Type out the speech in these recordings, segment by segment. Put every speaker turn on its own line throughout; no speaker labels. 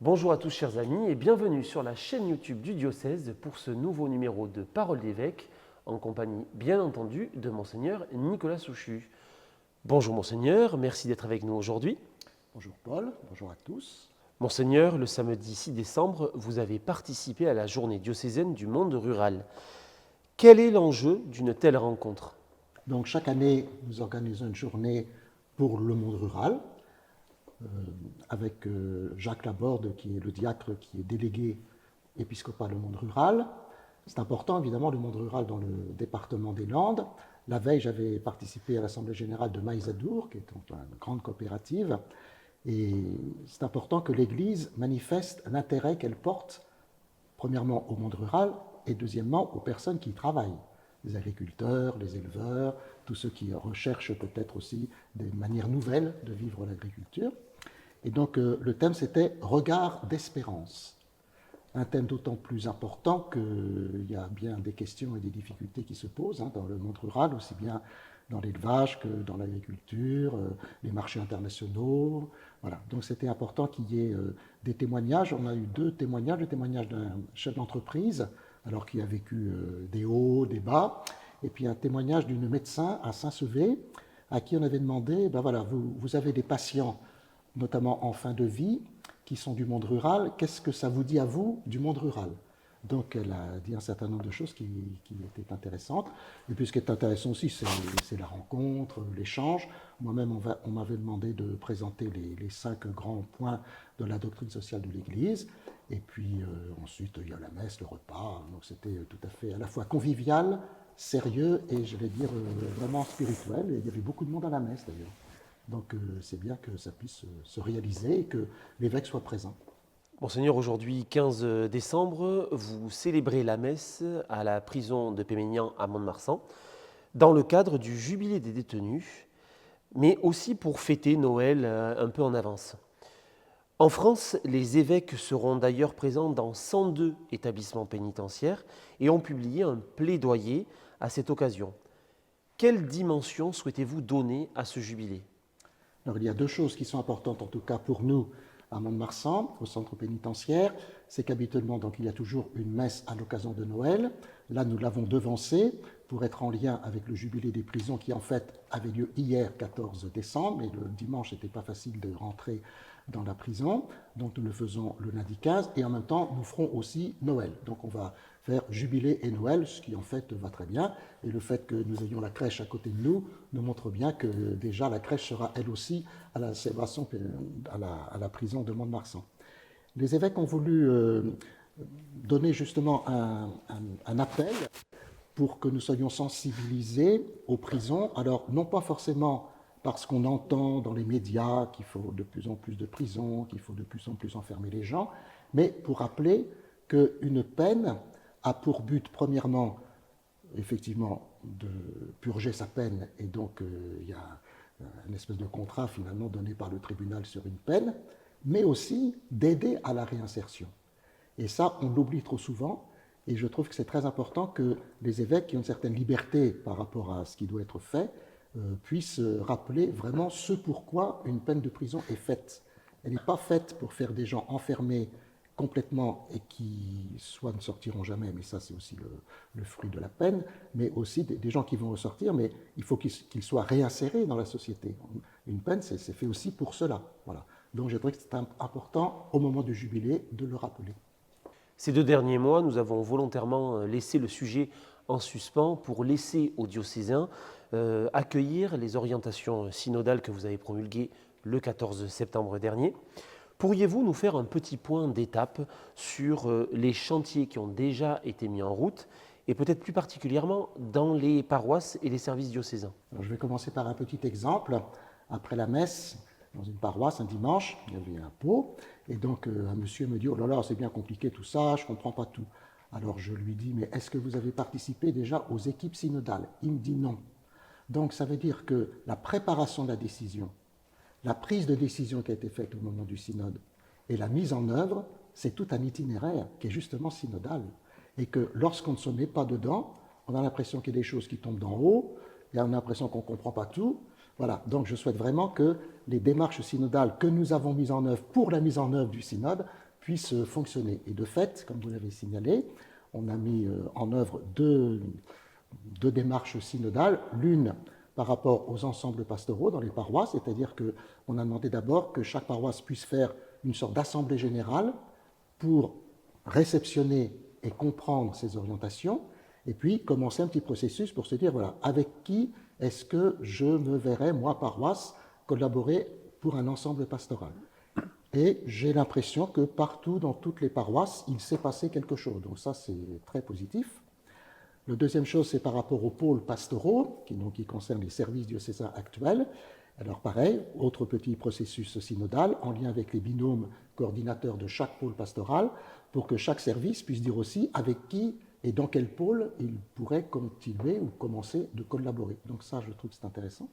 Bonjour à tous chers amis et bienvenue sur la chaîne YouTube du diocèse pour ce nouveau numéro de Parole d'évêque en compagnie bien entendu de Monseigneur Nicolas Souchu. Bonjour Monseigneur, merci d'être avec nous aujourd'hui.
Bonjour Paul, bonjour à tous.
Monseigneur, le samedi 6 décembre, vous avez participé à la journée diocésaine du monde rural. Quel est l'enjeu d'une telle rencontre ?
Donc chaque année, nous organisons une journée pour le monde rural avec Jacques Laborde qui est le diacre qui est délégué épiscopal au monde rural. C'est important évidemment le monde rural dans le département des Landes. La veille, j'avais participé à l'Assemblée générale de Maïsadour, qui est une grande coopérative. Et c'est important que l'Église manifeste l'intérêt qu'elle porte, premièrement au monde rural et deuxièmement aux personnes qui y travaillent, les agriculteurs, les éleveurs, tous ceux qui recherchent peut-être aussi des manières nouvelles de vivre l'agriculture. Et donc le thème c'était « Regard d'espérance ». Un thème d'autant plus important qu'il y a bien des questions et des difficultés qui se posent dans le monde rural, aussi bien dans l'élevage que dans l'agriculture, les marchés internationaux. Voilà. Donc c'était important qu'il y ait des témoignages. On a eu deux témoignages, le témoignage d'un chef d'entreprise, alors qui a vécu des hauts, des bas, et puis un témoignage d'une médecin à Saint-Sevé, à qui on avait demandé, vous avez des patients, notamment en fin de vie, qui sont du monde rural, qu'est-ce que ça vous dit à vous du monde rural ? Donc elle a dit un certain nombre de choses qui étaient intéressantes. Et puis ce qui est intéressant aussi, c'est la rencontre, l'échange. Moi-même, on m'avait demandé de présenter les 5 grands points de la doctrine sociale de l'Église. Et puis ensuite, il y a la messe, le repas. Donc c'était tout à fait à la fois convivial, sérieux et je vais dire vraiment spirituel. Et il y avait beaucoup de monde à la messe d'ailleurs. Donc c'est bien que ça puisse se réaliser et que l'évêque soit présent.
Monseigneur, aujourd'hui 15 décembre, vous célébrez la messe à la prison de Péménian à Mont-de-Marsan dans le cadre du jubilé des détenus, mais aussi pour fêter Noël un peu en avance. En France, les évêques seront d'ailleurs présents dans 102 établissements pénitentiaires et ont publié un plaidoyer à cette occasion. Quelle dimension souhaitez-vous donner à ce jubilé ?
Alors, il y a 2 choses qui sont importantes, en tout cas pour nous, à Mont-de-Marsan, au centre pénitentiaire. C'est qu'habituellement, donc, il y a toujours une messe à l'occasion de Noël. Là, nous l'avons devancée pour être en lien avec le jubilé des prisons qui, en fait, avait lieu hier, 14 décembre, mais le dimanche, n'était pas facile de rentrer dans la prison. Donc, nous le faisons le lundi 15 et en même temps, nous ferons aussi Noël. Donc, on va faire jubilé et Noël, ce qui en fait va très bien. Et le fait que nous ayons la crèche à côté de nous montre bien que déjà la crèche sera elle aussi à la célébration à la prison de Mont-de-Marsan. Les évêques ont voulu donner justement un appel pour que nous soyons sensibilisés aux prisons. Alors non pas forcément parce qu'on entend dans les médias qu'il faut de plus en plus de prisons, qu'il faut de plus en plus enfermer les gens, mais pour rappeler qu'une peine a pour but, premièrement, effectivement, de purger sa peine, et donc il y a une espèce de contrat finalement donné par le tribunal sur une peine, mais aussi d'aider à la réinsertion. Et ça, on l'oublie trop souvent, et je trouve que c'est très important que les évêques qui ont une certaine liberté par rapport à ce qui doit être fait puissent rappeler vraiment ce pourquoi une peine de prison est faite. Elle n'est pas faite pour faire des gens enfermés complètement et qui soit ne sortiront jamais, mais ça c'est aussi le fruit de la peine, mais aussi des gens qui vont ressortir, mais il faut qu'ils soient réinsérés dans la société. Une peine, c'est fait aussi pour cela. Voilà. Donc je trouve que c'est important au moment du jubilé de le rappeler.
Ces 2 derniers mois, nous avons volontairement laissé le sujet en suspens pour laisser aux diocésains accueillir les orientations synodales que vous avez promulguées le 14 septembre dernier. Pourriez-vous nous faire un petit point d'étape sur les chantiers qui ont déjà été mis en route et peut-être plus particulièrement dans les paroisses et les services diocésains ?
Alors, je vais commencer par un petit exemple. Après la messe, dans une paroisse, un dimanche, il y avait un pot, et donc un monsieur me dit « Oh là là, c'est bien compliqué tout ça, je ne comprends pas tout. » Alors je lui dis « Mais est-ce que vous avez participé déjà aux équipes synodales ?» Il me dit non. Donc ça veut dire que la préparation de la décision, la prise de décision qui a été faite au moment du synode et la mise en œuvre, c'est tout un itinéraire qui est justement synodal. Et que lorsqu'on ne se met pas dedans, on a l'impression qu'il y a des choses qui tombent d'en haut, et on a l'impression qu'on ne comprend pas tout. Voilà, donc je souhaite vraiment que les démarches synodales que nous avons mises en œuvre pour la mise en œuvre du synode puisse fonctionner. Et de fait, comme vous l'avez signalé, on a mis en œuvre deux démarches synodales, l'une par rapport aux ensembles pastoraux dans les paroisses, c'est-à-dire qu'on a demandé d'abord que chaque paroisse puisse faire une sorte d'assemblée générale pour réceptionner et comprendre ces orientations, et puis commencer un petit processus pour se dire, voilà, avec qui est-ce que je me verrais, moi, paroisse, collaborer pour un ensemble pastoral. Et j'ai l'impression que partout, dans toutes les paroisses, il s'est passé quelque chose. Donc ça, c'est très positif. La deuxième chose, c'est par rapport aux pôles pastoraux, qui concernent les services diocésains actuels. Alors pareil, autre petit processus synodal, en lien avec les binômes coordinateurs de chaque pôle pastoral, pour que chaque service puisse dire aussi avec qui et dans quel pôle il pourrait continuer ou commencer de collaborer. Donc ça, je trouve que c'est intéressant.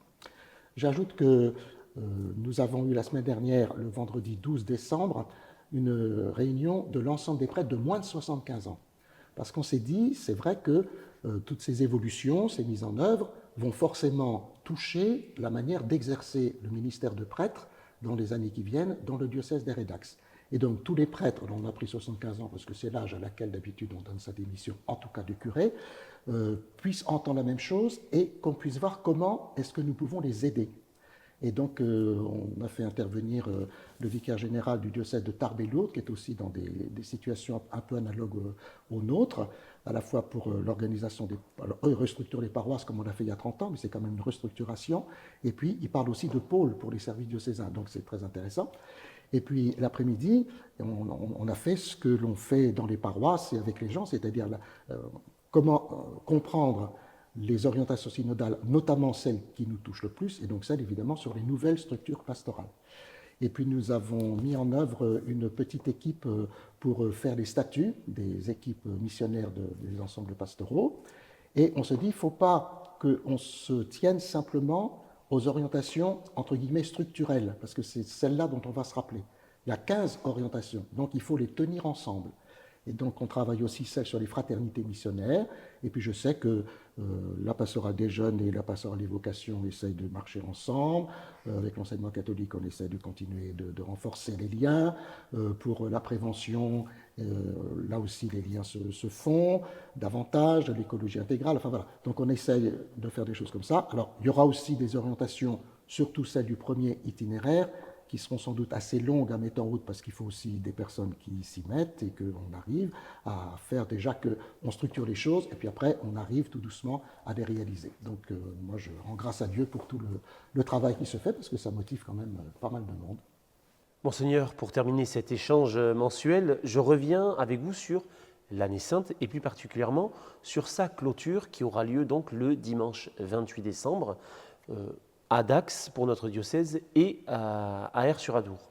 J'ajoute que nous avons eu la semaine dernière, le vendredi 12 décembre, une réunion de l'ensemble des prêtres de moins de 75 ans. Parce qu'on s'est dit, c'est vrai que toutes ces évolutions, ces mises en œuvre, vont forcément toucher la manière d'exercer le ministère de prêtre dans les années qui viennent dans le diocèse d'Hérédax. Et donc tous les prêtres, dont on a pris 75 ans, parce que c'est l'âge à laquelle d'habitude on donne sa démission, en tout cas du curé, puissent entendre la même chose et qu'on puisse voir comment est-ce que nous pouvons les aider. Et donc, on a fait intervenir le vicaire général du diocèse de Tarbes et Lourdes, qui est aussi dans des situations un peu analogues aux nôtres, à la fois pour l'organisation des... Alors, eux, ils restructurent les paroisses comme on l'a fait il y a 30 ans, mais c'est quand même une restructuration. Et puis, ils parlent aussi de pôles pour les services diocésains, donc c'est très intéressant. Et puis, l'après-midi, on a fait ce que l'on fait dans les paroisses et avec les gens, c'est-à-dire comment comprendre les orientations synodales, notamment celles qui nous touchent le plus, et donc celles évidemment sur les nouvelles structures pastorales. Et puis nous avons mis en œuvre une petite équipe pour faire les statuts des équipes missionnaires des ensembles pastoraux. Et on se dit, il ne faut pas qu'on se tienne simplement aux orientations, entre guillemets, structurelles, parce que c'est celles-là dont on va se rappeler. Il y a 15 orientations, donc il faut les tenir ensemble. Et donc, on travaille aussi celle sur les fraternités missionnaires. Et puis, je sais que la pastorale des jeunes et la pastorale des vocations essayent de marcher ensemble. Avec l'enseignement catholique, on essaie de continuer de renforcer les liens. Pour la prévention, là aussi, les liens se font davantage, l'écologie intégrale. Enfin, voilà. Donc, on essaye de faire des choses comme ça. Alors, il y aura aussi des orientations, surtout celles du premier itinéraire, qui seront sans doute assez longues à mettre en route parce qu'il faut aussi des personnes qui s'y mettent et qu'on arrive à faire déjà qu'on structure les choses et puis après on arrive tout doucement à les réaliser. Donc moi je rends grâce à Dieu pour tout le travail qui se fait parce que ça motive quand même pas mal de monde.
Monseigneur, pour terminer cet échange mensuel, je reviens avec vous sur l'année sainte et plus particulièrement sur sa clôture qui aura lieu donc le dimanche 28 décembre. À Dax pour notre diocèse et à Aire-sur-Adour.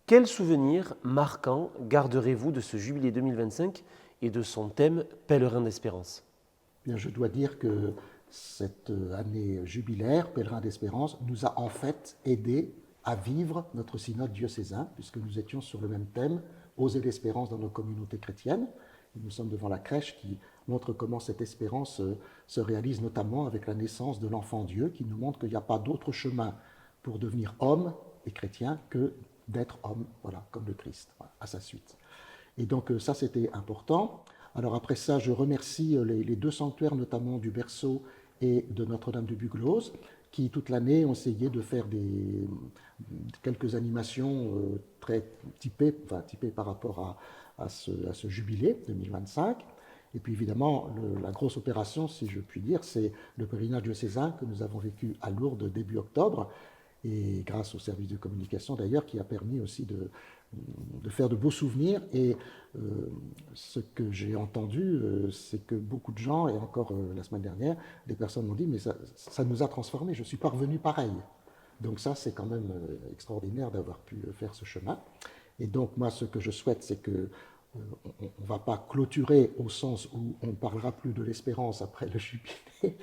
Quels souvenirs marquants garderez-vous de ce jubilé 2025 et de son thème Pèlerin d'espérance ?
Bien, je dois dire que cette année jubilaire, Pèlerin d'espérance, nous a en fait aidé à vivre notre synode diocésain, puisque nous étions sur le même thème, oser l'espérance dans nos communautés chrétiennes. Nous sommes devant la crèche qui montre comment cette espérance se réalise notamment avec la naissance de l'enfant Dieu, qui nous montre qu'il n'y a pas d'autre chemin pour devenir homme et chrétien que d'être homme, voilà, comme le Christ, voilà, à sa suite. Et donc ça, c'était important. Alors après ça, je remercie les deux sanctuaires, notamment du Berceau et de Notre-Dame de Buglose, qui toute l'année ont essayé de faire quelques animations très typées par rapport à ce jubilé 2025. Et puis évidemment, la grosse opération, si je puis dire, c'est le pèlerinage diocésain que nous avons vécu à Lourdes début octobre, et grâce au service de communication d'ailleurs, qui a permis aussi de faire de beaux souvenirs. Et ce que j'ai entendu, c'est que beaucoup de gens, et encore la semaine dernière, des personnes m'ont dit, mais ça nous a transformés, je ne suis pas revenu pareil. Donc ça, c'est quand même extraordinaire d'avoir pu faire ce chemin. Et donc moi, ce que je souhaite, c'est que on ne va pas clôturer au sens où on ne parlera plus de l'espérance après le jubilé,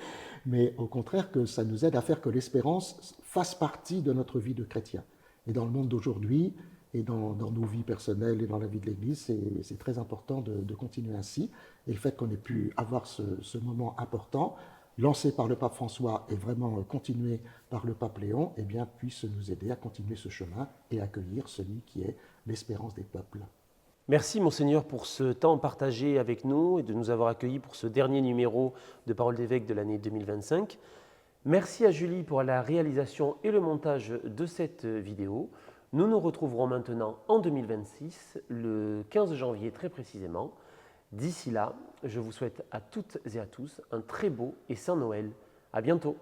mais au contraire que ça nous aide à faire que l'espérance fasse partie de notre vie de chrétien. Et dans le monde d'aujourd'hui, et dans nos vies personnelles et dans la vie de l'Église, c'est très important de continuer ainsi. Et le fait qu'on ait pu avoir ce moment important, lancé par le pape François et vraiment continué par le pape Léon, eh bien, puisse nous aider à continuer ce chemin et accueillir celui qui est l'espérance des peuples.
Merci Monseigneur pour ce temps partagé avec nous et de nous avoir accueillis pour ce dernier numéro de Parole d'évêque de l'année 2025. Merci à Julie pour la réalisation et le montage de cette vidéo. Nous nous retrouverons maintenant en 2026, le 15 janvier très précisément. D'ici là, je vous souhaite à toutes et à tous un très beau et saint Noël. À bientôt.